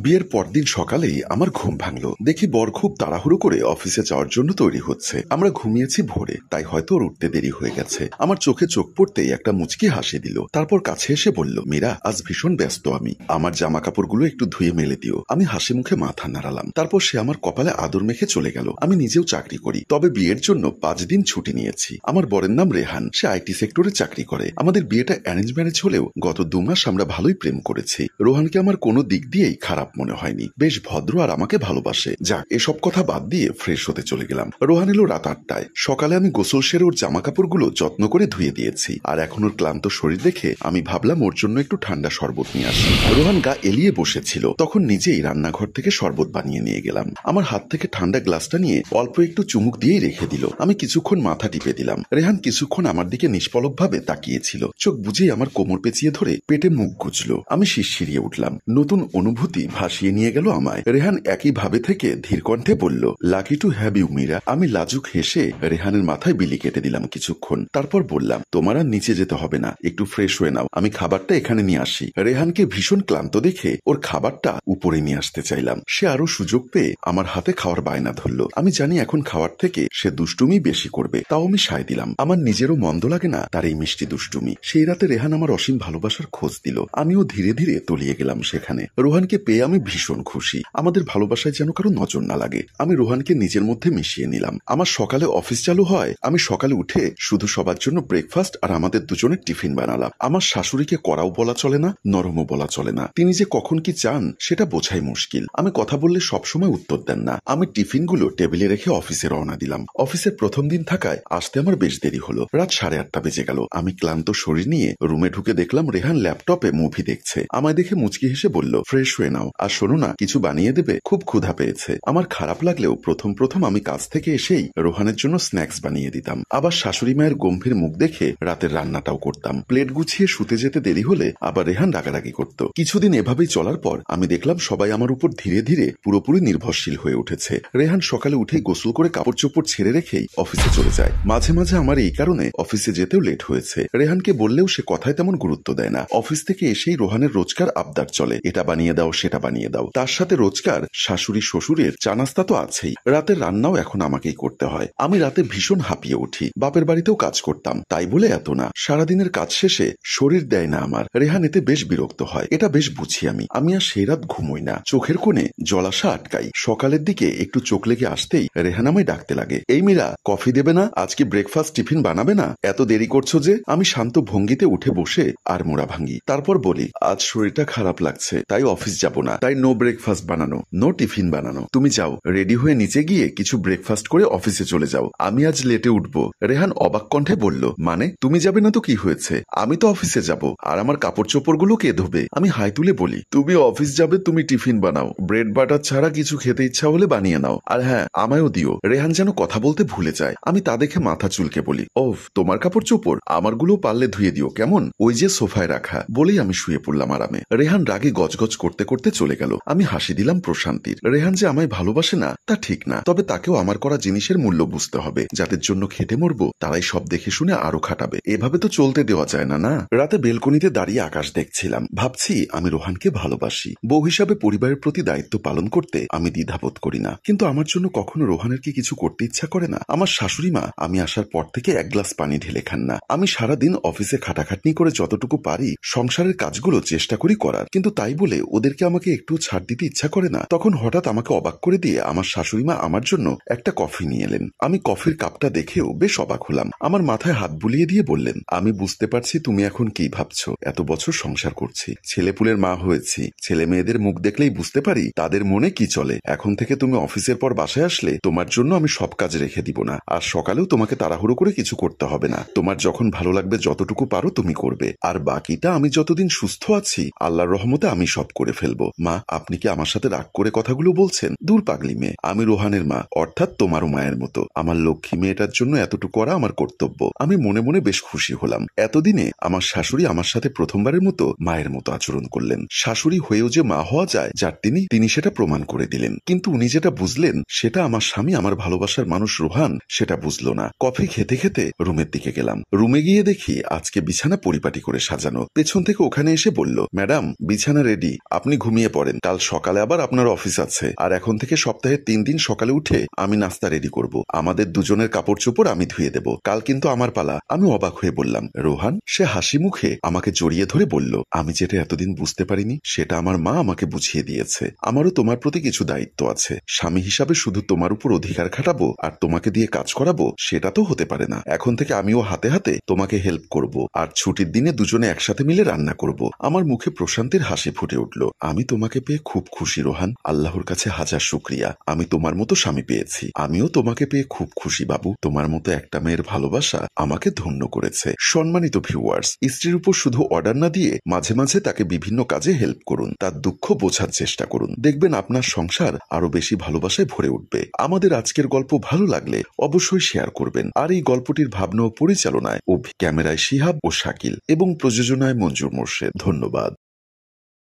বিয়ের পরদিন সকালেই আমার ঘুম ভাঙলো। দেখি বর খুব তাড়াহুড়ো করে অফিসে যাওয়ার জন্য তৈরি হচ্ছে। আমরা ঘুমিয়েছি ভোরে, তাই হয়তো ওর উঠতে দেরি হয়ে গেছে। আমার চোখে চোখ পড়তেই একটা মুচকি হাসি দিল। তারপর কাছে এসে বলল, মীরা, আজ ভীষণ ব্যস্ত আমি, আমার জামা কাপড়গুলো একটু ধুয়ে মেলে দিও। আমি হাসি মুখে মাথা নাড়ালাম। তারপর সে আমার কপালে আদর মেখে চলে গেল। আমি নিজেও চাকরি করি, তবে বিয়ের জন্য 5 দিন ছুটি নিয়েছি। আমার বরের নাম রেহান, সে আইটি সেক্টরে চাকরি করে। আমাদের বিয়েটা অ্যারেঞ্জ ম্যারেজ হলেও গত 2 মাস আমরা ভালোই প্রেম করেছি। রোহানকে আমার কোনো দিক দিয়েই খারাপ মনে হয়নি, বেশ ভদ্র আর আমাকে ভালোবাসে। যাক, এসব কথা বাদ দিয়ে ফ্রেশ হতে চলে গেলাম। রোহান এলো রাত 8টায়। সকালে আমি গোসল সেরে ওর জামা কাপড়গুলো যত্ন করে ধুয়ে দিয়েছি, আর এখন ওর ক্লান্ত শরীর দেখে আমি ভাবলাম ওর জন্য একটু ঠান্ডা শরবত নিয়ে আসি। রোহান গা এলিয়ে বসেছিল, তখন নিজেই রান্নাঘর থেকে শরবত বানিয়ে নিয়ে গেলাম। আমার হাত থেকে ঠান্ডা গ্লাসটা নিয়ে অল্প একটু চুমুক দিয়েই রেখে দিল। আমি কিছুক্ষণ মাথা টিপে দিলাম। রেহান কিছুক্ষণ আমার দিকে নিষ্পলকভাবে তাকিয়েছিল। চোখ বুঝেই আমার কোমর পেঁচিয়ে ধরে পেটে মুখ গুজলো। আমি শিরশিরিয়ে উঠলাম। নতুন অনুভূতি ভাসিয়ে নিয়ে গেল আমায়। রেহান একই ভাবে থেকে ধীর কণ্ঠে বলল, lucky to have you Meera. আমি লাজুক হেসে রেহানের মাথায় বিলি কেটে দিলাম কিছুক্ষণ। তারপর বললাম, তোমার আর নিচে যেতে হবে না, একটু ফ্রেশ হয়ে নাও, আমি খাবারটা এখানে নিয়ে আসি। রেহানকে ভীষণ ক্লান্ত দেখে ওর খাবারটা উপরে নিয়ে আসতে চাইলাম। সে আরো সুযোগ পেয়ে আমার হাতে খাওয়ার বায়না ধরল। আমি জানি এখন খাওয়ার থেকে সে দুষ্টুমি বেশি করবে, তাও আমি সায় দিলাম। আমার নিজেরও মন্দ লাগে না তার এই মিষ্টি দুষ্টুমি। সেই রাতে রেহান আমার অসীম ভালোবাসার খোঁজ দিল। আমিও ধীরে ধীরে তলিয়ে গেলাম সেখানে। রোহানকে পেয়ে আমি ভীষণ খুশি। আমাদের ভালোবাসায় যেন কারো নজর না লাগে। আমি রোহানকে নিজের মধ্যে মিশিয়ে নিলাম। আমার সকালে অফিস চালু হয়। আমি সকালে উঠে শুধু সবার জন্য ব্রেকফাস্ট আর আমাদের দুজনের টিফিন বানালাম। আমার শাশুড়িকে কড়াও বলা চলে না, নরমও বলা চলে না। তিনি যে কখন কি চান সেটা বোঝাই মুশকিল। আমি কথা বললে সবসময় উত্তর দেন না। আমি টিফিনগুলো টেবিলে রেখে অফিসে রওনা দিলাম। অফিসের প্রথম দিন থাকায় আসতে আমার বেশ দেরি হলো। রাত 8:30 বেজে গেল। আমি ক্লান্ত শরীর নিয়ে রুমে ঢুকে দেখলাম রেহান ল্যাপটপে মুভি দেখছে। আমায় দেখে মুচকি হেসে বলল, ফ্রেশ হয়ে নাও, আর শোনো না, কিছু বানিয়ে দেবে, খুব ক্ষুধা পেয়েছে। আমার খারাপ লাগলেও প্রথম প্রথম আমি কাজ থেকে এসেই রোহানের জন্য স্ন্যাক্স বানিয়ে দিতাম। আবার শাশুড়ি মায়ের গম্ভীর মুখ দেখে রাতের রান্নাটাও করতাম। প্লেট গুছিয়ে শুতে যেতে দেরি হলে আবার রেহান রাগারাগি করত। কিছুদিন এভাবেই চলার পর আমি দেখলাম সবাই আমার উপর ধীরে ধীরে পুরোপুরি নির্ভরশীল হয়ে উঠেছে। রেহান সকালে উঠেই গোসল করে কাপড় চোপড় ছেড়ে রেখেই অফিসে চলে যায়। মাঝে মাঝে আমার এই কারণে অফিসে যেতেও লেট হয়েছে। রেহানকে বললেও সে কথায় তেমন গুরুত্ব দেয় না। অফিস থেকে এসেই রোহানের রোজকার আবদার চলে, এটা বানিয়ে দাও, সেটা বানিয়ে দাও। তার সাথে রোজকার শাশুড়ি শ্বশুরের চা নাস্তা তো আছেই। রাতের রান্নাও এখন আমাকেই করতে হয়। আমি রাতে ভীষণ হাঁপিয়ে উঠি। বাপের বাড়িতেও কাজ করতাম, তাই বলে এত না। সারাদিনের কাজ শেষে শরীর দেয় না আমার। রেহান এতে বেশ বিরক্ত হয়, এটা বেশ বুঝি আমি আর সেই রাত ঘুমোই না। চোখের কোণে জল আসা আটকাই। সকালের দিকে একটু চোখ লেগে আসতেই রেহান আমায় ডাকতে লাগে, এই মীরা, কফি দেবে না? আজকে ব্রেকফাস্ট টিফিন বানাবে না? এত দেরি করছো যে? আমি শান্ত ভঙ্গিতে উঠে বসে আর মোড়া ভাঙি। তারপর বলি, আজ শরীরটা খারাপ লাগছে, তাই অফিস যাব না, তাই নো ব্রেকফাস্ট বানানো, নো টিফিন বানানো। তুমি যাও, রেডি হয়ে নিচে গিয়ে কিছু ব্রেকফাস্ট করে অফিসে চলে যাও, আমি আজ লেটে উঠবো। রেহান অবাক কণ্ঠে বলল, মানে তুমি যাবে না তো কি হয়েছে? আমি তো অফিসে যাব, আর আমার কাপড় চোপড়গুলো কে ধোবে? আমি হাই তুলে বলি, তুমি অফিস যাবে, তুমি টিফিন বানাও, ব্রেড বাটার ছাড়া কিছু খেতে ইচ্ছা হলে বানিয়ে নাও, আর হ্যাঁ, আমায়ও দিও। রেহান যেন কথা বলতে ভুলে যায়। আমি তা দেখে মাথা চুলকে বলি, ওফ, তোমার কাপড় চোপড় আমারগুলো পারলে ধুয়ে দিও কেমন, ওই যে সোফায় রাখা। বলেই আমি শুয়ে পড়লাম আরামে। রেহান রাগে গজগজ করতে করতে চলে গেল। আমি হাসি দিলাম প্রশান্তির। রেহান যে আমায় ভালোবাসে না তা ঠিক না, তবে তাকেও আমার করা জিনিসের মূল্য বুঝতে হবে। যাদের জন্য খেটে মরবো তারাই সব দেখে শুনে আরো খাটাবে। এভাবে তো চলতে দেওয়া যায় না। না, রাতে বেলকনিতে দাঁড়িয়ে আকাশ দেখছিলাম। ভাবছি আমি রোহানকে ভালোবাসি। বউ হিসাবে পরিবারের প্রতি দায়িত্ব পালন করতে আমি দ্বিধাবোধ করি না, কিন্তু আমার জন্য কখনো রোহানের কি কিছু করতে ইচ্ছা করে না? আমার শাশুড়ি মা আমি আসার পর থেকে এক গ্লাস পানি ঢেলে খান না। আমি সারাদিন অফিসে খাটাখাটনি করে যতটুকু পারি সংসারের কাজগুলো চেষ্টা করি করার, কিন্তু তাই বলে ওদেরকে আমাকে একটু ছাড় দিতে ইচ্ছা করে না। তখন হঠাৎ আমাকে অবাক করে দিয়ে আমার শাশুড়ি মা আমার জন্য একটা কফি নিয়ে এলেন। আমি কফির কাপটা দেখেও বেশ অবাক হলাম। আমার মাথায় হাত বুলিয়ে দিয়ে বললেন, আমি বুঝতে পারছি তুমি এখন কি ভাবছো। এত বছর সংসার করছি, ছেলেপুলের মা হয়েছি, ছেলে মেয়েদের মুখ দেখলেই বুঝতে পারি তাদের মনে কি চলে। এখন থেকে তুমি অফিসের পর বাসায় আসলে তোমার জন্য আমি সব কাজ রেখে দিব না, আর সকালেও তোমাকে তাড়াহুড়ো করে কিছু করতে হবে না। তোমার যখন ভালো লাগবে যতটুকু পারো তুমি করবে, আর বাকিটা আমি যতদিন সুস্থ আছি আল্লাহর রহমতে আমি সব করে ফেলবো। মা, আপনি কি আমার সাথে রাগ করে কথাগুলো বলছেন? দূর পাগলি মেয়ে, আমি রোহানের মা, অর্থাৎ তোমারও মায়ের মতো। আমার লক্ষ্মী মেয়েটার জন্য এতটুকু করা আমার কর্তব্য। আমি মনে মনে বেশ খুশি হলাম। এতদিনে আমার শাশুড়ি আমার সাথে প্রথমবারের মতো মায়ের মতো আচরণ করলেন। শাশুড়ি হয়েও যে মা হওয়া যায় যার তিনি সেটা প্রমাণ করে দিলেন। কিন্তু উনি যেটা বুঝলেন সেটা আমার স্বামী, আমার ভালোবাসার মানুষ রোহান, সেটা বুঝলো না। কফি খেতে খেতে রুমের দিকে গেলাম। রুমে গিয়ে দেখি আজকে বিছানা পরিপাটি করে সাজানো। পেছন থেকে ওখানে এসে বলল, ম্যাডাম, বিছানা রেডি, আপনি ঘুমিয়ে ঘুমিয়ে পড়েন, কাল সকালে আবার আপনার অফিস আছে। আর এখন থেকে সপ্তাহে 3 দিন সকালে উঠে আমি নাস্তা রেডি করব, আমাদের দুজনের কাপড় চোপড় আমি ধুয়ে দেব, কাল কিন্তু আমার পালা। আমি অবাক হয়ে বললাম, রোহান? সে হাসি মুখে আমাকে জড়িয়ে ধরে বলল, আমি যেটা এতদিন বুঝতে পারিনি সেটা আমার মা আমাকে বুঝিয়ে দিয়েছে। আমারও তোমার প্রতি কিছু দায়িত্ব আছে। স্বামী হিসাবে শুধু তোমার উপর অধিকার খাটাবো আর তোমাকে দিয়ে কাজ করাবো সেটা তো হতে পারে না। এখন থেকে আমিও হাতে হাতে তোমাকে হেল্প করব, আর ছুটির দিনে দুজনে একসাথে মিলে রান্না করব। আমার মুখে প্রশান্তির হাসি ফুটে উঠল। আমি তোমাকে পেয়ে খুব খুশি রোহান, আল্লাহর কাছে হাজার শুকরিয়া। আমি তোমার মতো স্বামী পেয়েছি। আমিও তোমাকে পেয়ে খুব খুশি বাবু। তোমার মতো একটা মেয়ের ভালোবাসা আমাকে ধন্য করেছে। সম্মানিত ভিউয়ার্স, স্ত্রীর উপর শুধু অর্ডার না দিয়ে মাঝে মাঝে তাকে বিভিন্ন কাজে হেল্প করুন, তার দুঃখ বোঝার চেষ্টা করুন। দেখবেন আপনার সংসার আরো বেশি ভালোবাসায় ভরে উঠবে। আমাদের আজকের গল্প ভালো লাগলে অবশ্যই শেয়ার করবেন। আর এই গল্পটির ভাবনা ও পরিচালনায় ও ক্যামেরায় শিহাব ও শাকিল এবং প্রযোজনায় মঞ্জুর মোর্শেদ। ধন্যবাদ।